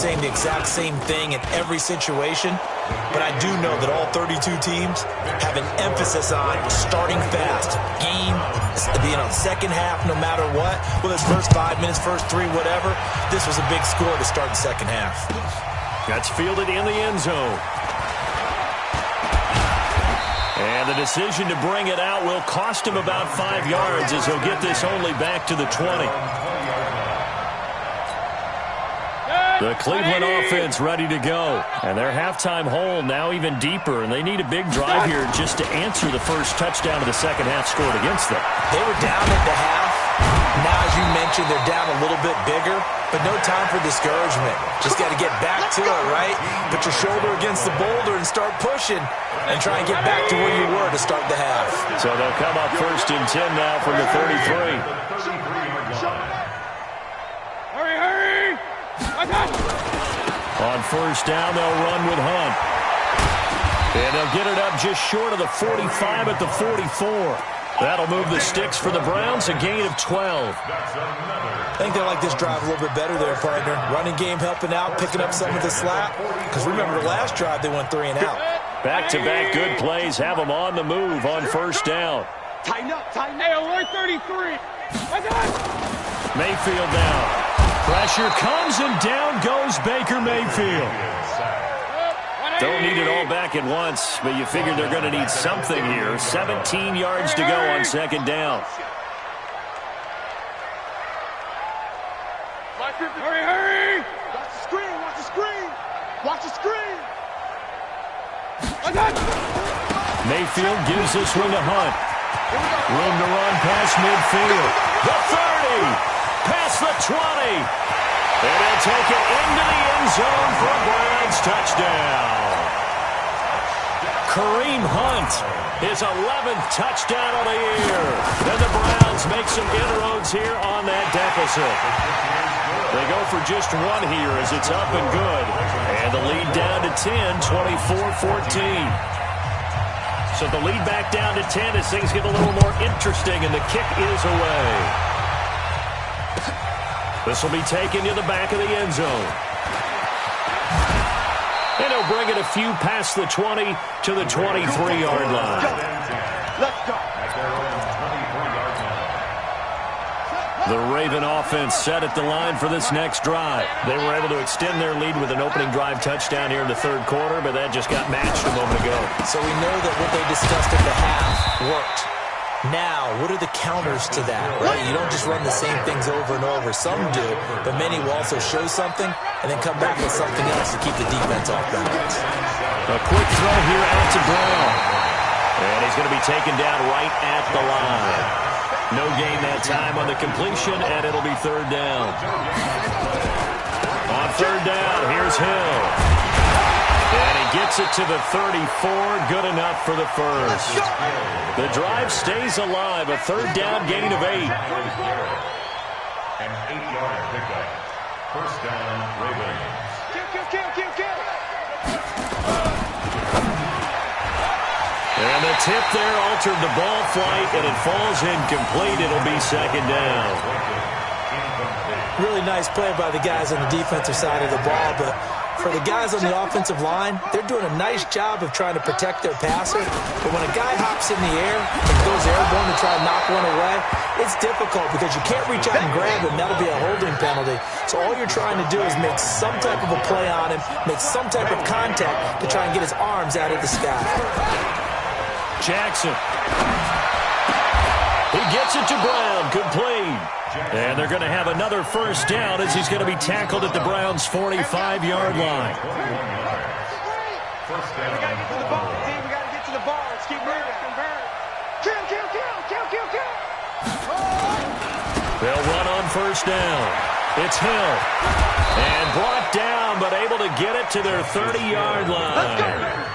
saying the exact same thing in every situation, but I do know that all 32 teams have an emphasis on starting fast. Game, second half, no matter what, whether it's first 5 minutes, first 3, whatever, this was a big score to start the second half. That's fielded in the end zone. And the decision to bring it out will cost him about 5 yards as he'll get this only back to the 20. The Cleveland offense ready to go. And their halftime hole now even deeper, and they need a big drive here just to answer the first touchdown of the second half scored against them. They were down at the half. Now, as you mentioned, they're down a little bit bigger, but no time for discouragement. Just got to get back to it, right? Put your shoulder against the boulder and start pushing and try and get back to where you were to start the half. So they'll come up first and 10 now from the 33. Hurry! On first down, they'll run with Hunt. And they'll get it up just short of the 45 at the 44. That'll move the sticks for the Browns, a gain of 12. I think they like this drive a little bit better there, partner. Running game helping out, picking up some of the slack. Because remember, the last drive, they went 3 and out. Back-to-back good plays have them on the move on first down. Tighten up. Hey, alert 33. Mayfield down. Pressure comes, and down goes Baker Mayfield. Don't need it all back at once, but you figure they're going to need something here. 17 yards to go on second down. Hurry! Watch the screen! Mayfield gives this one to Hunt. Room to run past midfield. The 30! Past the 20. And they'll take it into the end zone for a Browns touchdown. Kareem Hunt, his 11th touchdown of the year. And the Browns make some inroads here on that deficit. They go for just one here as it's up and good. And the lead down to 10, 24-14. So the lead back down to 10 as things get a little more interesting, and the kick is away. This will be taken to the back of the end zone. And he'll bring it a few past the 20 to the 23-yard line. Let's go. The Raven offense set at the line for this next drive. They were able to extend their lead with an opening drive touchdown here in the third quarter, but that just got matched a moment ago. So we know that what they discussed at the half worked. Now, what are the counters to that, right? You don't just run the same things over and over. Some do, but many will also show something and then come back with something else to keep the defense off balance. A quick throw here out to Brown. And he's going to be taken down right at the line. No gain that time on the completion, and it'll be third down. On third down, here's Hill. And he gets it to the 34, good enough for the first. The drive stays alive, a third down gain of 8. An 8-yard pickup. First down, Ravens. Kill. And the tip there altered the ball flight, and it falls incomplete. It'll be second down. Really nice play by the guys on the defensive side of the ball, but for the guys on the offensive line, they're doing a nice job of trying to protect their passer. But when a guy hops in the air and goes airborne to try and knock one away, it's difficult because you can't reach out and grab him. That'll be a holding penalty. So all you're trying to do is make some type of a play on him, make some type of contact to try and get his arms out of the sky. Jackson. He gets it to Brown, complete. And they're going to have another first down as he's going to be tackled at the Browns' 45-yard line. We got to get to the ball, team. We got to get to the ball. Let's keep moving. Kill. They'll run on first down. It's Hill. And brought down, but able to get it to their 30-yard line.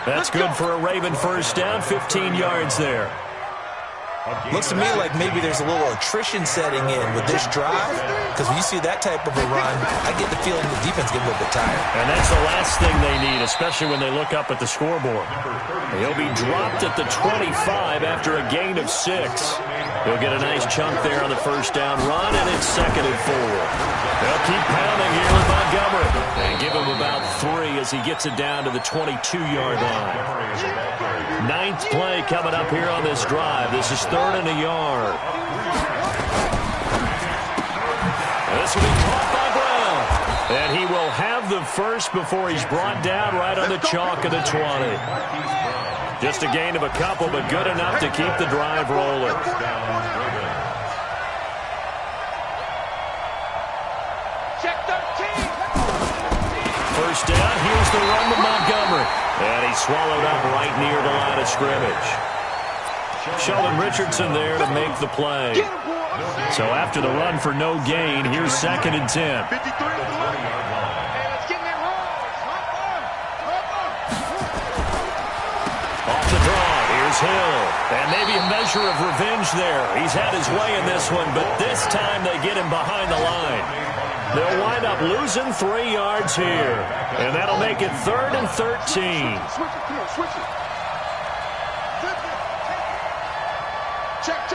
That's good for a Raven first down, 15 yards there. Looks to me like maybe there's a little attrition setting in with this drive, because when you see that type of a run, I get the feeling the defense gets a little bit tired. And that's the last thing they need, especially when they look up at the scoreboard. He'll be dropped at the 25 after a gain of 6. He'll get a nice chunk there on the first down run, and it's 2nd and 4. They'll keep pounding here with Montgomery and give him about 3 as he gets it down to the 22-yard line. 9th play coming up here on this drive. This is 3rd and a yard. This will be caught by Brown. And he will have the first before he's brought down right on the chalk of the 20. Just a gain of a couple, but good enough to keep the drive rolling. Check 13. First down, here's the run with Montgomery. And he's swallowed up right near the line of scrimmage. Sheldon Richardson there to make the play. So after the run for no gain, here's 2nd and 10. 53. Hill, and maybe a measure of revenge there. He's had his way in this one, but this time they get him behind the line. They'll wind up losing 3 yards here, and that'll make it 3rd and 13. Switch it, come on, switch it. Check.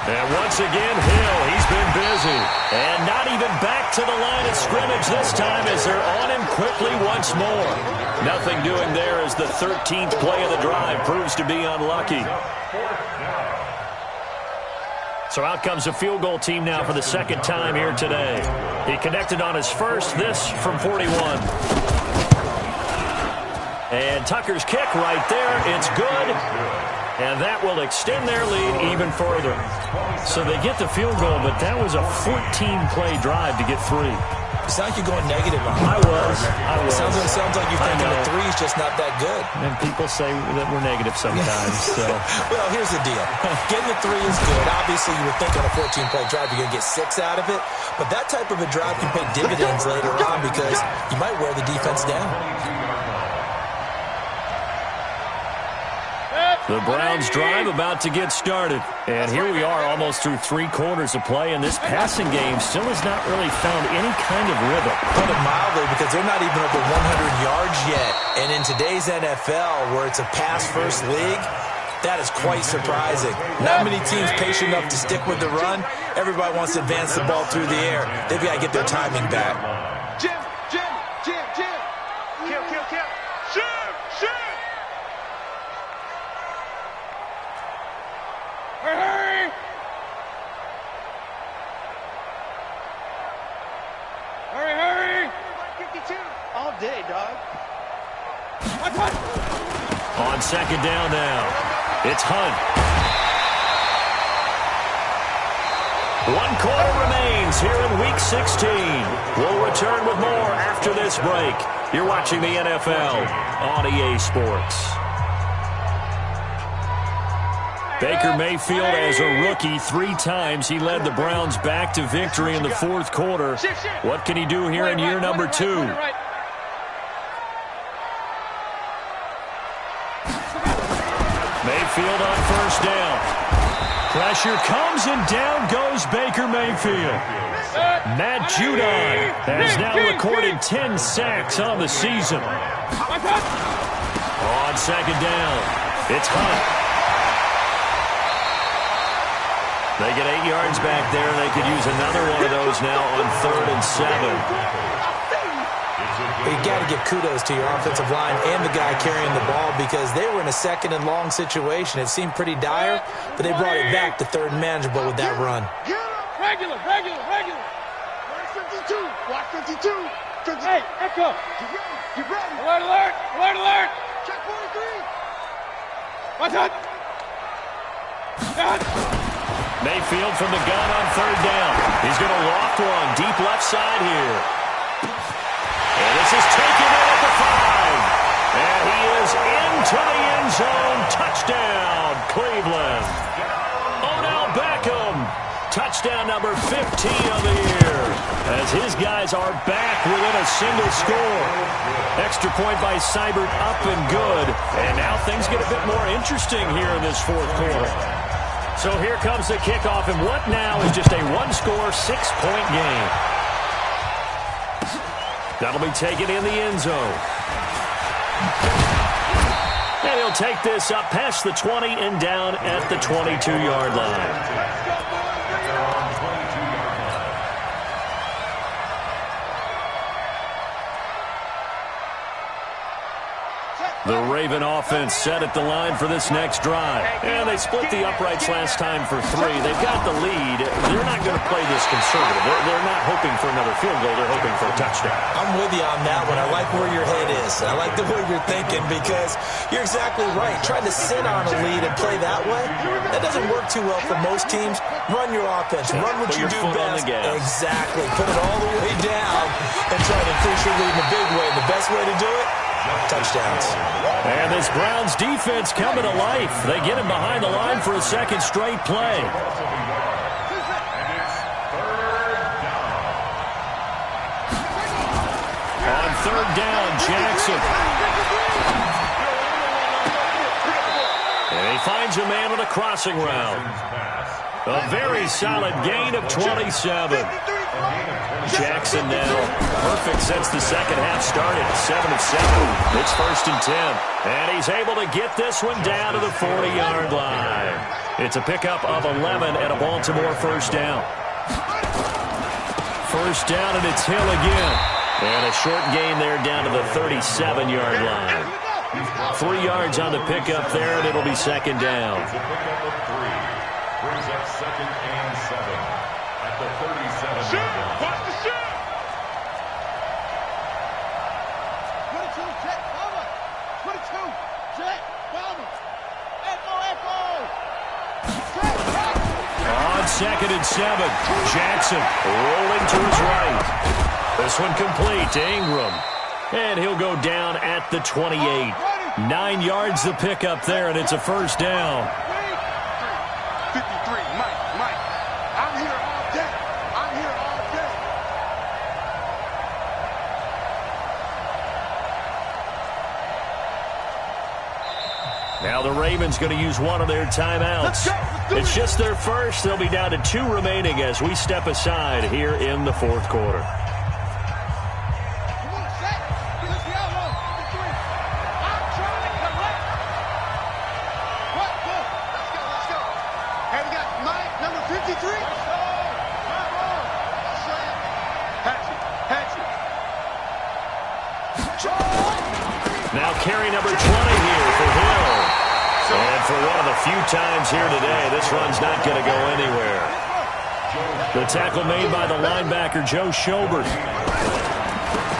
And once again, Hill, he's been busy. And not even back to the line of scrimmage this time as they're on him quickly once more. Nothing doing there as the 13th play of the drive proves to be unlucky. So out comes a field goal team now for the 2nd time here today. He connected on his first, this from 41. And Tucker's kick right there, it's good. And that will extend their lead even further. So they get the field goal, but that was a 14-play drive to get 3. It sounds like you're going negative on I it. was. It sounds like you're thinking the 3 is just not that good. And people say that we're negative sometimes. So. Well, here's the deal. Getting the 3 is good. Obviously, you would think on a 14-play drive you're going to get 6 out of it. But that type of a drive can pay dividends later on because you might wear the defense down. The Browns drive about to get started. And here we are almost through 3 quarters of play, and this passing game still has not really found any kind of rhythm. Put it mildly, because they're not even over 100 yards yet. And in today's NFL, where it's a pass-first league, that is quite surprising. Not many teams patient enough to stick with the run. Everybody wants to advance the ball through the air. They've got to get their timing back. Jim. Kill. Shoot. Hurry! Hurry! 52. All day, dog. On 2nd down now, it's Hunt. 1 quarter remains here in Week 16. We'll return with more after this break. You're watching the NFL on EA Sports. Baker Mayfield, as a rookie, 3 times he led the Browns back to victory in the 4th quarter. What can he do here in year number 2? Mayfield on first down. Pressure comes and down goes Baker Mayfield. Matt Judon has now recorded 10 sacks on the season. On 2nd down, it's Hunt. They get 8 yards back there, and they could use another one of those now on 3rd and 7. You've got to give kudos to your offensive line and the guy carrying the ball because they were in a 2nd and long situation. It seemed pretty dire, but they brought it back to 3rd and manageable with that run. Regular. 52. Hey, Echo. Get ready. Alert. Check 43. What's up? Mayfield from the gun on 3rd down. He's going to loft one deep left side here. And this is taken in at the 5. And he is into the end zone. Touchdown, Cleveland. Odell Beckham. Touchdown number 15 of the year. As his guys are back within a single score. Extra point by Seibert up and good. And now things get a bit more interesting here in this 4th quarter. So here comes the kickoff, and what now is just a 1-score, 6-point game. That'll be taken in the end zone. And he'll take this up past the 20 and down at the 22-yard line. The Raven offense set at the line for this next drive. And they split the uprights last time for 3. They've got the lead. They're not going to play this conservative. They're not hoping for another field goal. They're hoping for a touchdown. I'm with you on that one. I like where your head is. I like the way you're thinking because you're exactly right. Trying to sit on a lead and play that way, that doesn't work too well for most teams. Run your offense. Run what you do best. Exactly. Put it all the way down and try to increase your lead in a big way. And the best way to do it? Touchdowns. And this Browns defense coming to life. They get him behind the line for a second straight play. On third down, Jackson. And he finds a man on a crossing route. A very solid gain of 27. Jackson now perfect since the second half started. 7 of 7. It's 1st and 10. And he's able to get this one down to the 40-yard line. It's a pickup of 11 and a Baltimore first down. First down, and it's Hill again. And a short gain there down to the 37-yard line. 3 yards on the pickup there, and it'll be second down. Brings up 2nd and 7 at the 37-yard line. Watch the shoot! 22, check, bomber. 22, check, bomber. Echo. On 2nd and 7, Jackson rolling to his right. This one complete to Ingram. And he'll go down at the 28. 9 yards the pickup there, and it's a first down. 53, Mike. I'm here all day. Now the Ravens going to use one of their timeouts. It's just their first. They'll be down to 2 remaining as we step aside here in the 4th quarter. Now carry number 20 here for Hill. And for one of the few times here today, this run's not going to go anywhere. The tackle made by the linebacker, Joe Schobert.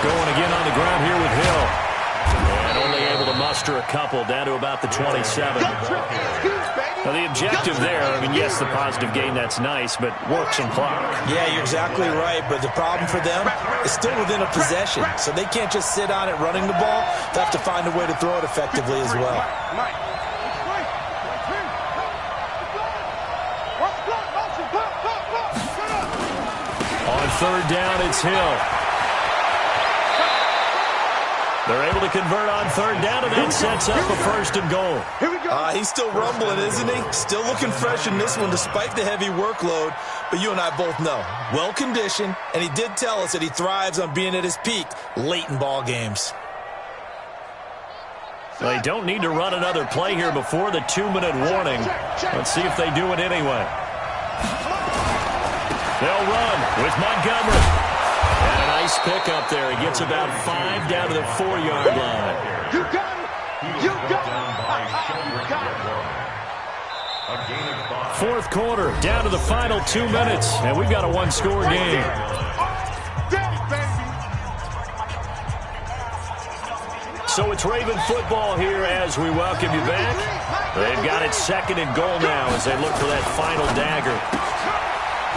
Going again on the ground here with Hill. And only able to muster a couple down to about the 27. Now the objective there, I mean, yes, the positive gain, that's nice, but work some clock. Yeah, you're exactly right, but the problem for them is still within a possession, so they can't just sit on it running the ball. They have to find a way to throw it effectively as well. On third down, it's Hill. They're able to convert on third down, and that sets up a 1st and goal. He's still rumbling, isn't he? Still looking fresh in this one despite the heavy workload. But you and I both know, well-conditioned, and he did tell us that he thrives on being at his peak late in ball games. They don't need to run another play here before the 2-minute warning. Let's see if they do it anyway. They'll run with Montgomery. And a nice pick up there. He gets about 5 down to the 4-yard line. You got it. You got it. 4th quarter, down to the final 2 minutes, and we've got a 1-score game. So it's Raven football here as we welcome you back. They've got it 2nd and goal now as they look for that final dagger.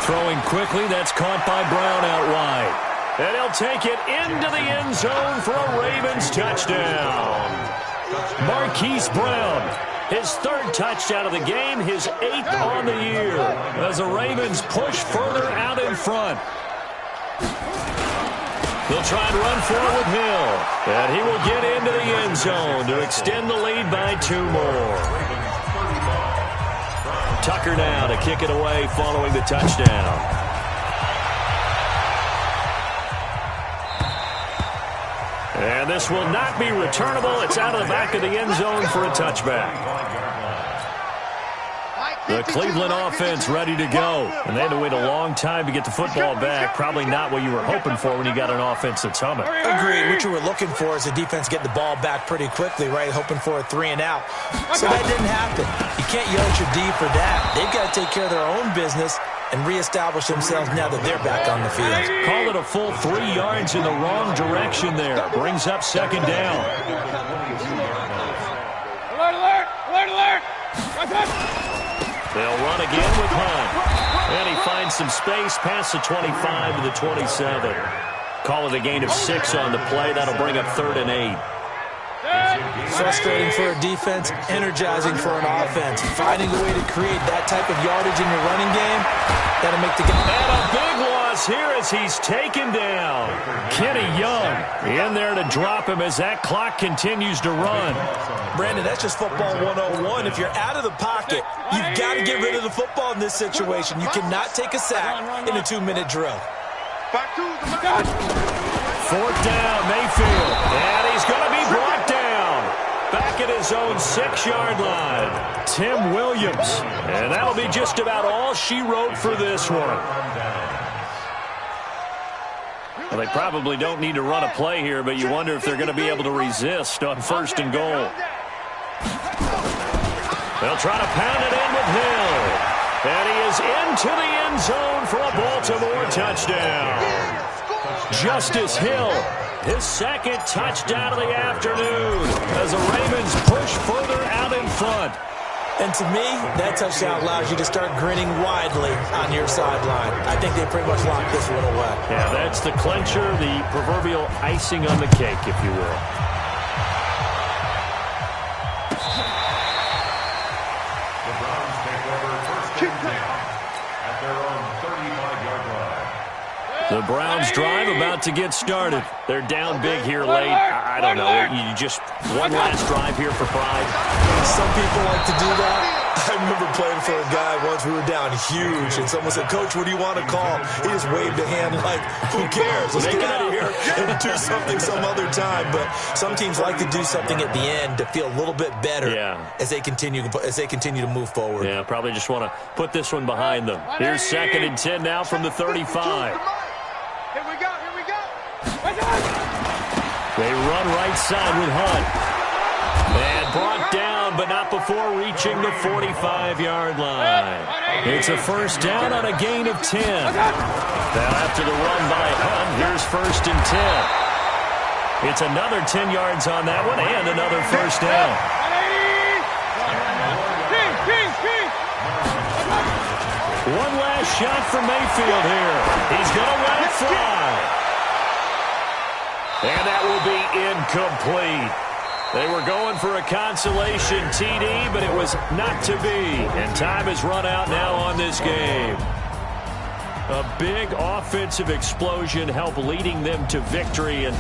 Throwing quickly, that's caught by Brown out wide. And he'll take it into the end zone for a Ravens touchdown. Marquise Brown, his 3rd touchdown of the game, his 8th on the year, as the Ravens push further out in front. They'll try and run for it with Hill, and he will get into the end zone to extend the lead by 2 more. Tucker now to kick it away following the touchdown. And this will not be returnable. It's out of the back of the end zone for a touchback. The Cleveland offense ready to go. And they had to wait a long time to get the football back. Probably not what you were hoping for when you got an offense that's humming. Agreed. What you were looking for is the defense getting the ball back pretty quickly, right? Hoping for a 3 and out. So that didn't happen. You can't yell at your D for that. They've got to take care of their own business and reestablish themselves now that they're back on the field. Call it a full 3 yards in the wrong direction there. Brings up second down. Alert, alert, alert, alert. They'll run again with Hunt. And he finds some space past the 25 to the 27. Call it a gain of 6 on the play. That'll bring up 3rd and 8. Frustrating for a defense, energizing for an offense. Finding a way to create that type of yardage in your running game, that'll make the game. And a big loss here as he's taken down. Kenny Young in there to drop him as that clock continues to run. Brandon, that's just football 101. If you're out of the pocket, you've got to get rid of the football in this situation. You cannot take a sack in a 2-minute drill. 4th down, Mayfield. And he's going to be brought down. Back at his own 6-yard line. Tim Williams. And that'll be just about all she wrote for this one. Well, they probably don't need to run a play here, but you wonder if they're going to be able to resist on 1st and goal. They'll try to pound it in with Hill. And he is into the end zone for a Baltimore touchdown. Justice Hill, his 2nd touchdown of the afternoon as the Ravens push further out in front. And to me, that touchdown allows you to start grinning widely on your sideline. I think they pretty much locked this one away. Yeah, that's the clincher, the proverbial icing on the cake, if you will. The Browns take over 1st and 10 at their own 35-yard line. The Browns drive about to get started. They're down big here late. I don't know. You just one last drive here for pride. Some people like to do that. I remember playing for a guy once. We were down huge, and someone said, "Coach, what do you want to call?" He just waved a hand like, "Who cares? Let's get out of here and do something some other time." But some teams like to do something at the end to feel a little bit better as they continue to move forward. Yeah, probably just want to put this one behind them. Here's 2nd and 10 now from the 35. Here we go, here we go. They run right side with Hunt. And brought down, but not before reaching the 45-yard line. It's a 1st down on a gain of 10. Now after the run by Hunt, here's 1st and 10. It's another 10 yards on that one and another 1st down. One last shot for Mayfield here. He's going to let it fly. And that will be incomplete. They were going for a consolation TD, but it was not to be. And time has run out now on this game. A big offensive explosion helped leading them to victory. And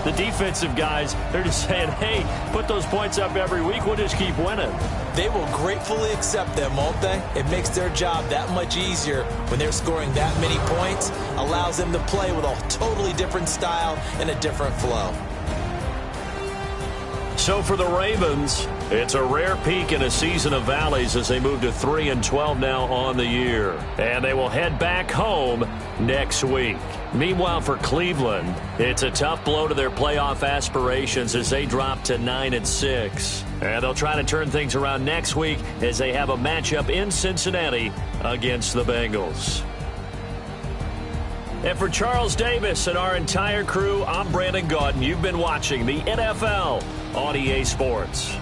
the defensive guys, they're just saying, hey, put those points up every week. We'll just keep winning. They will gratefully accept them, won't they? It makes their job that much easier when they're scoring that many points. Allows them to play with a totally different style and a different flow. So for the Ravens, it's a rare peak in a season of valleys as they move to 3-12 now on the year. And they will head back home next week. Meanwhile, for Cleveland, it's a tough blow to their playoff aspirations as they drop to 9-6. And they'll try to turn things around next week as they have a matchup in Cincinnati against the Bengals. And for Charles Davis and our entire crew, I'm Brandon Gaudin. You've been watching the NFL on EA Sports.